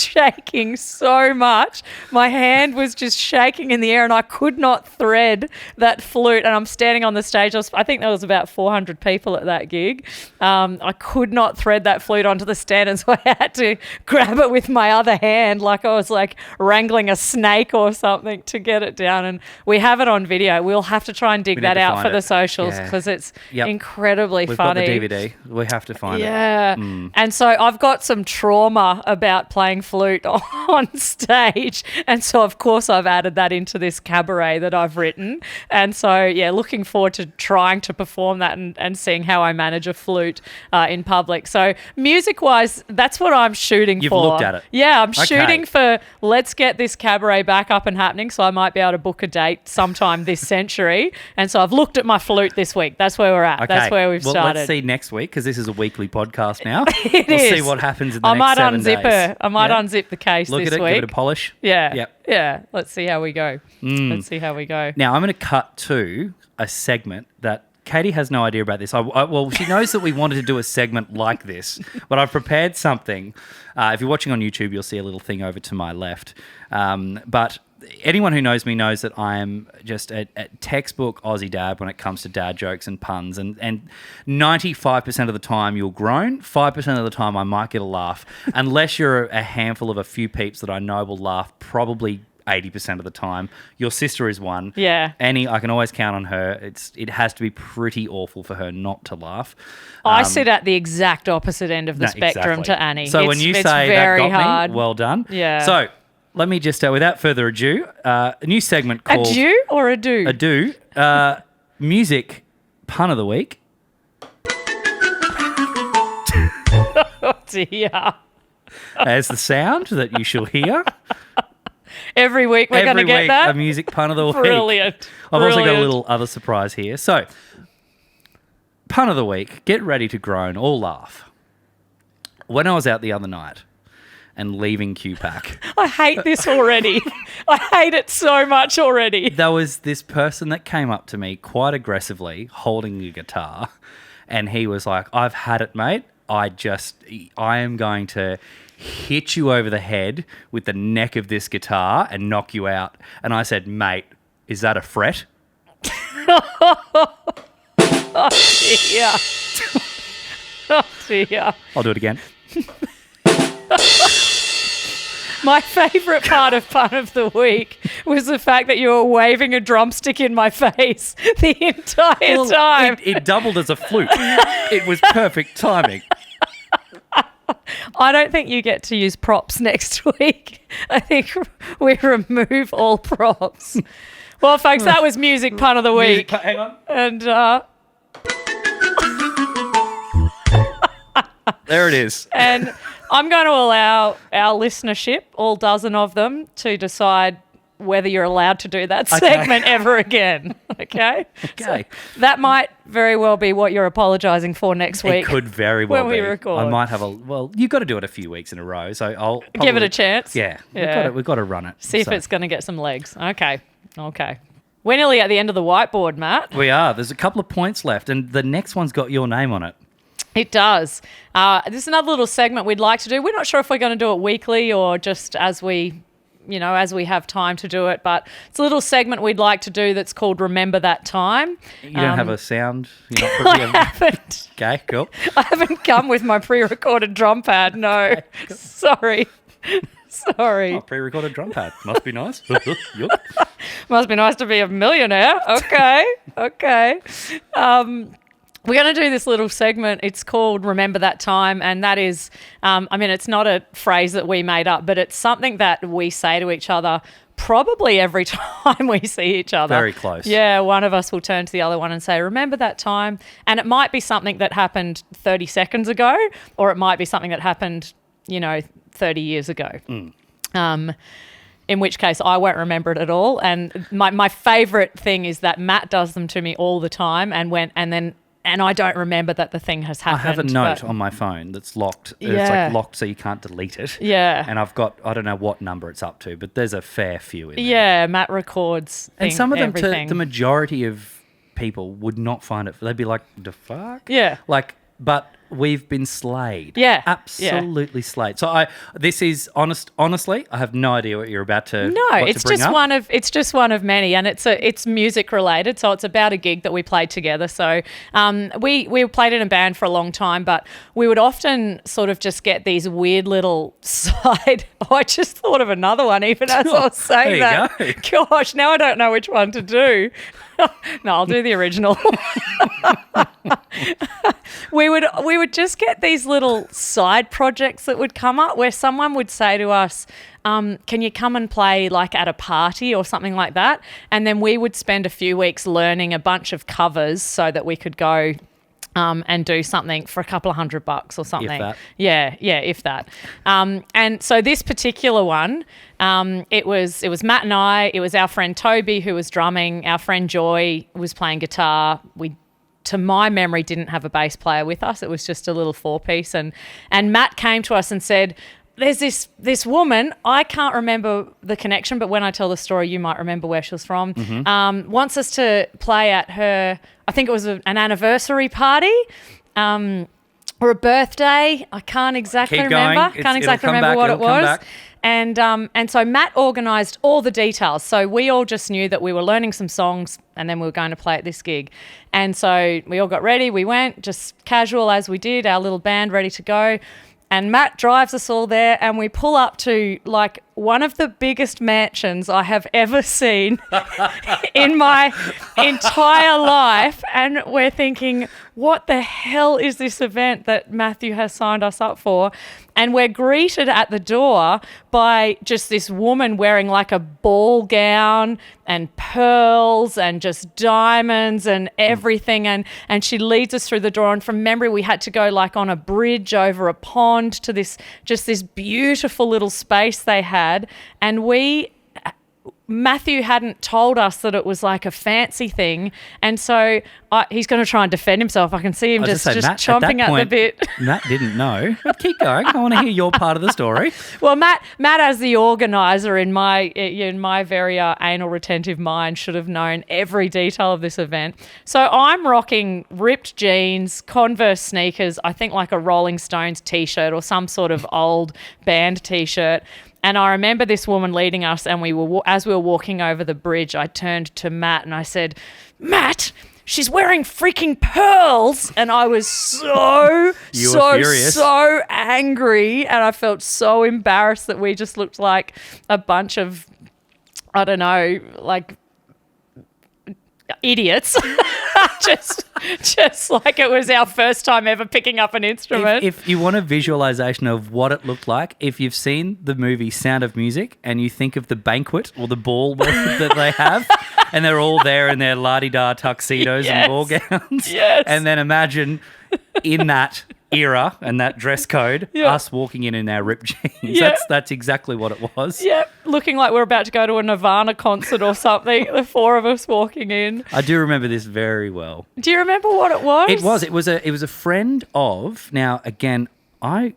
Speaker 2: shaking so much. My hand was just shaking in the air, and I could not thread that flute. And I'm standing on the stage. I think there was about 400 people at that gig. I could not thread that flute onto the stand, and so I had to grab it with my other hand, like I was like wrangling a snake or something to get it down. And we have it on video. We'll have to try and dig that out for the socials because it's incredibly funny.
Speaker 1: We've got the DVD. We have to find it.
Speaker 2: Yeah. And so I've got some trauma about playing flute on stage. And so, of course, I've added that into this cabaret that I've written. And so, yeah, looking forward to trying to perform that and seeing how I manage a flute in public. So music-wise, that's what I'm shooting for.
Speaker 1: You've looked at it.
Speaker 2: Yeah, I'm shooting for let's get this cabaret back up and happening, so I might be able to book a date sometime this century. And so I've looked at my flute this week. That's where we're at.
Speaker 1: Okay.
Speaker 2: That's where we've started.
Speaker 1: Let's see next week, because this is a weekly podcast now.
Speaker 2: We'll
Speaker 1: see what happens in the next 7 days.
Speaker 2: I might unzip the case
Speaker 1: Look
Speaker 2: this
Speaker 1: at it,
Speaker 2: week.
Speaker 1: give it a polish.
Speaker 2: Yeah.
Speaker 1: Yep.
Speaker 2: Yeah. Let's see how we go. Let's see how we go.
Speaker 1: Now, I'm going to cut to a segment that Katie has no idea about this. Well, she knows that we wanted to do a segment like this, but I've prepared something. If you're watching on YouTube, you'll see a little thing over to my left. But anyone who knows me knows that I am just a textbook Aussie dad when it comes to dad jokes and puns. And 95% of the time you'll groan, 5% of the time I might get a laugh, unless you're a handful of a few peeps that I know will laugh probably 80% of the time. Your sister is one.
Speaker 2: Yeah.
Speaker 1: Annie, I can always count on her. It has to be pretty awful for her not to laugh.
Speaker 2: I sit at the exact opposite end of the spectrum to Annie.
Speaker 1: So when you say that got
Speaker 2: hard.
Speaker 1: me, well done.
Speaker 2: Yeah.
Speaker 1: So let me just, without further ado, a new segment called...
Speaker 2: Ado or ado?
Speaker 1: Ado. Music pun of the week.
Speaker 2: Oh dear.
Speaker 1: As the sound that you shall hear.
Speaker 2: Every week we're going to get that?
Speaker 1: A music pun of the week.
Speaker 2: Brilliant.
Speaker 1: I've also got a little other surprise here. So, pun of the week. Get ready to groan or laugh. When I was out the other night and leaving QPAC,
Speaker 2: I hate this already. I hate it so much already.
Speaker 1: there was this person that came up to me quite aggressively holding a guitar, and he was like, "I've had it, mate. I am going to hit you over the head with the neck of this guitar and knock you out." And I said, "Mate, is that a fret?"
Speaker 2: Oh, dear. Oh, dear.
Speaker 1: I'll do it again.
Speaker 2: My favourite part of Pun of the Week was the fact that you were waving a drumstick in my face the entire time.
Speaker 1: It doubled as a flute. It was perfect timing.
Speaker 2: I don't think you get to use props next week. I think we remove all props. Well, folks, that was Music Pun of the Week.
Speaker 1: Hang on.
Speaker 2: And
Speaker 1: there it is.
Speaker 2: and I'm going to allow our listenership, all dozen of them, to decide whether you're allowed to do that segment ever again. Okay?
Speaker 1: Okay.
Speaker 2: So that might very well be what you're apologising for next week.
Speaker 1: It could very well
Speaker 2: when
Speaker 1: be.
Speaker 2: we record.
Speaker 1: I might have you've got to do it a few weeks in a row, so I'll probably,
Speaker 2: give it a chance.
Speaker 1: Yeah.
Speaker 2: Yeah.
Speaker 1: We've got to run it.
Speaker 2: See if it's going to get some legs. Okay. We're nearly at the end of the whiteboard, Matt.
Speaker 1: We are. There's a couple of points left, and the next one's got your name on it.
Speaker 2: It does. This is another little segment we'd like to do. We're not sure if we're going to do it weekly or just as we have time to do it, but it's a little segment we'd like to do that's called Remember That Time.
Speaker 1: You don't have a sound? You're not
Speaker 2: I haven't.
Speaker 1: Okay, cool.
Speaker 2: I haven't come with my pre-recorded drum pad, no.
Speaker 1: Okay, cool.
Speaker 2: Sorry.
Speaker 1: Oh, pre-recorded drum pad. Must be nice. Yup.
Speaker 2: Must be nice to be a millionaire. Okay. We're going to do this little segment. It's called Remember That Time, and that is, it's not a phrase that we made up, but it's something that we say to each other probably every time we see each other.
Speaker 1: Very close.
Speaker 2: Yeah, one of us will turn to the other one and say, remember that time? And it might be something that happened 30 seconds ago, or it might be something that happened, 30 years ago. In which case I won't remember it at all. And my favourite thing is that Matt does them to me all the time, and I don't remember that the thing has happened.
Speaker 1: I have a note on my phone that's locked.
Speaker 2: Yeah.
Speaker 1: It's like locked so you can't delete it.
Speaker 2: Yeah.
Speaker 1: And I've got, I don't know what number it's up to, but there's a fair few in there.
Speaker 2: Yeah, Matt records
Speaker 1: And some of them,
Speaker 2: everything.
Speaker 1: the majority of people would not find it. They'd be like, the fuck?
Speaker 2: Yeah.
Speaker 1: But we've been slayed.
Speaker 2: Yeah.
Speaker 1: Absolutely slayed. So this is honestly, I have no idea what you're about to
Speaker 2: it's just one of many, and it's music related. So it's about a gig that we played together. So we played in a band for a long time, but we would often sort of just get these weird little side. I just thought of another one even as I was saying that. Gosh, now I don't know which one to do. No, I'll do the original. We would just get these little side projects that would come up where someone would say to us, can you come and play like at a party or something like that? And then we would spend a few weeks learning a bunch of covers so that we could go and do something for a couple of $100 or something.
Speaker 1: If that.
Speaker 2: Yeah, if that. And so this particular one, it was Matt and I, it was our friend Toby who was drumming, our friend Joy was playing guitar. We, to my memory, didn't have a bass player with us. It was just a little four-piece. And Matt came to us and said, there's this woman, I can't remember the connection, but when I tell the story, you might remember where she was from, wants us to play at her, I think it was an anniversary party or a birthday. I can't exactly remember. Can't exactly remember what it was. And so Matt organised all the details. So we all just knew that we were learning some songs and then we were going to play at this gig. And so we all got ready. We went just casual as we did, our little band ready to go. And Matt drives us all there and we pull up to like one of the biggest mansions I have ever seen in my entire life. And we're thinking, what the hell is this event that Matthew has signed us up for? And we're greeted at the door by just this woman wearing like a ball gown and pearls and just diamonds and everything. And she leads us through the door. And from memory, we had to go like on a bridge over a pond to this beautiful little space they had. And Matthew hadn't told us that it was like a fancy thing. And so he's going to try and defend himself. I can see him just chomping at the bit.
Speaker 1: Matt didn't know. But keep going. I want to hear your part of the story.
Speaker 2: Well, Matt as the organiser in my very anal retentive mind should have known every detail of this event. So I'm rocking ripped jeans, Converse sneakers, I think like a Rolling Stones T-shirt or some sort of old band T-shirt. And I remember this woman leading us, and as we were were walking over the bridge, I turned to Matt and I said, "Matt, she's wearing freaking pearls." And I was so angry, and I felt so embarrassed that we just looked like a bunch of, I don't know, like idiots. just like it was our first time ever picking up an instrument.
Speaker 1: If you want a visualization of what it looked like, if you've seen the movie Sound of Music and you think of the banquet or the ball that they have, and they're all there in their la-di-da tuxedos and ball gowns, and then imagine in that era and that dress code, us walking in our ripped jeans. That's exactly what it was.
Speaker 2: Yep, looking like we're about to go to a Nirvana concert or something, the four of us walking in.
Speaker 1: I do remember this very well.
Speaker 2: Do you remember what it was?
Speaker 1: It was a friend of, now again, I've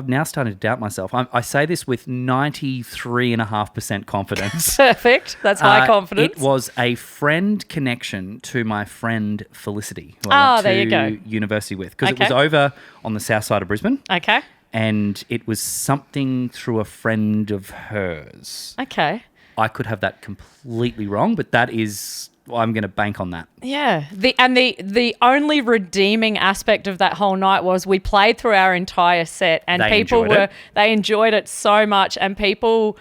Speaker 1: now started to doubt myself. I say this with 93.5% confidence.
Speaker 2: Perfect. That's high confidence.
Speaker 1: It was a friend connection to my friend Felicity, who I went
Speaker 2: there you go.
Speaker 1: to university with, because it was over on the south side of Brisbane.
Speaker 2: Okay.
Speaker 1: And it was something through a friend of hers.
Speaker 2: Okay.
Speaker 1: I could have that completely wrong, but that is... I'm going to bank on that.
Speaker 2: Yeah. The only redeeming aspect of that whole night was we played through our entire set, and they enjoyed it so much, and people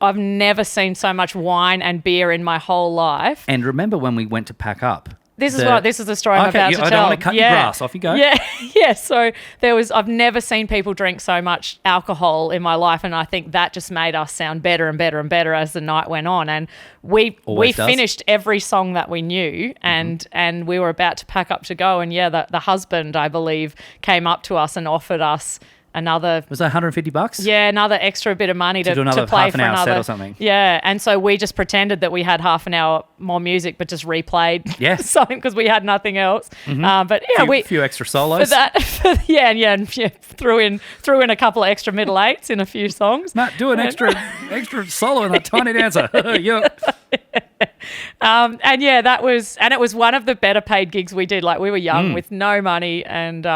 Speaker 2: I've never seen so much wine and beer in my whole life.
Speaker 1: And remember when we went to pack up?
Speaker 2: This is the story I'm about to tell.
Speaker 1: I don't want to cut your grass. Off you go.
Speaker 2: Yeah. So I've never seen people drink so much alcohol in my life, and I think that just made us sound better and better and better as the night went on. And we finished every song that we knew, and we were about to pack up to go. And the husband, I believe, came up to us and offered us another...
Speaker 1: Was that $150?
Speaker 2: Yeah, another extra bit of money to
Speaker 1: do another
Speaker 2: play
Speaker 1: half an
Speaker 2: for
Speaker 1: hour
Speaker 2: another
Speaker 1: set or something.
Speaker 2: Yeah, and so we just pretended that we had half an hour more music, but just replayed something because we had nothing else. But
Speaker 1: a few extra solos.
Speaker 2: For that, threw in a couple of extra middle eights in a few songs.
Speaker 1: Matt, do an extra solo in that tiny dancer.
Speaker 2: It was one of the better paid gigs we did. Like, we were young with no money, and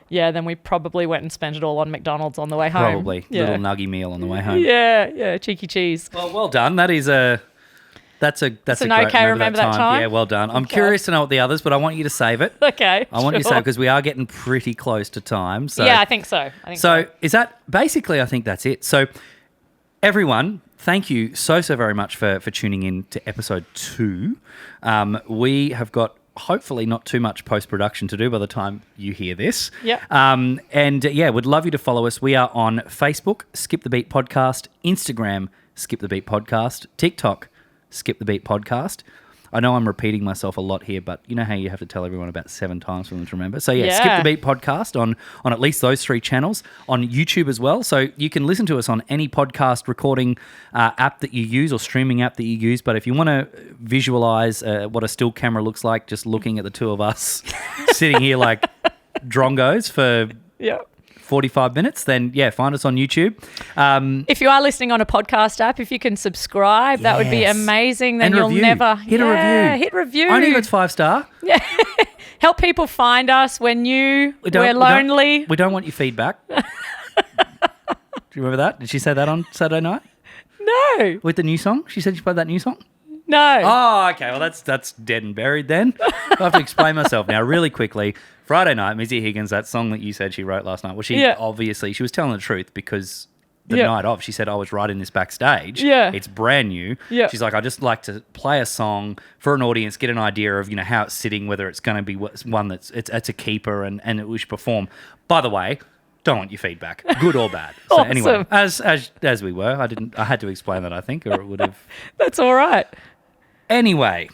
Speaker 2: then we probably went and spent it all on McDonald's on the way home.
Speaker 1: Probably. Little nuggy meal on the way home.
Speaker 2: Yeah, cheeky cheese.
Speaker 1: Well done. That's a great
Speaker 2: remember that time.
Speaker 1: Yeah, well done. I'm curious to know what the others, but I want you to save it.
Speaker 2: Okay.
Speaker 1: I want you to save it because we are getting pretty close to time. So
Speaker 2: yeah, I think so.
Speaker 1: Is that basically? I think that's it. So everyone, thank you so very much for tuning in to episode 2. We have got hopefully not too much post-production to do by the time you hear this.
Speaker 2: Yeah.
Speaker 1: Would love you to follow us. We are on Facebook, Skip the Beat Podcast, Instagram, Skip the Beat Podcast, TikTok, Skip the Beat Podcast. I know I'm repeating myself a lot here, but you know how you have to tell everyone about 7 times for them to remember. So Skip the Beat Podcast on at least those 3 channels, on YouTube as well. So you can listen to us on any podcast recording app that you use or streaming app that you use. But if you want to visualize what a still camera looks like, just looking at the two of us sitting here like drongos for 45 minutes, then find us on YouTube.
Speaker 2: If you are listening on a podcast app, if you can subscribe, that would be amazing. Then you'll never
Speaker 1: hit a review.
Speaker 2: Hit review.
Speaker 1: Only if it's 5-star.
Speaker 2: Yeah. Help people find us when we're lonely.
Speaker 1: We don't want your feedback. Do you remember that? Did she say that on Saturday night?
Speaker 2: No.
Speaker 1: With the new song? She said she played that new song?
Speaker 2: No.
Speaker 1: Oh, okay. Well, that's dead and buried then. I have to explain myself now really quickly. Friday night, Missy Higgins, that song that you said she wrote last night. Well, she was telling the truth because the night of, she said, I was writing this backstage.
Speaker 2: Yeah.
Speaker 1: It's brand new.
Speaker 2: Yeah.
Speaker 1: She's like, I just like to play a song for an audience, get an idea of, how it's sitting, whether it's going to be one it's a keeper and we should perform. By the way, don't want your feedback, good or bad. So
Speaker 2: Awesome.
Speaker 1: Anyway, as we were, I had to explain that, I think, or it would have.
Speaker 2: That's all right.
Speaker 1: Anyway,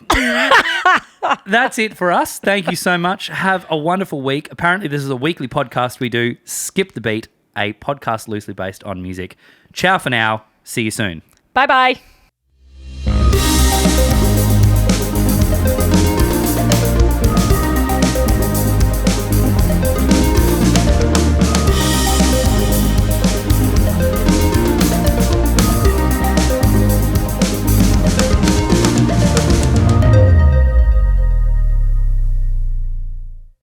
Speaker 1: that's it for us. Thank you so much. Have a wonderful week. Apparently, this is a weekly podcast we do. Skip the Beat, a podcast loosely based on music. Ciao for now. See you soon.
Speaker 2: Bye-bye.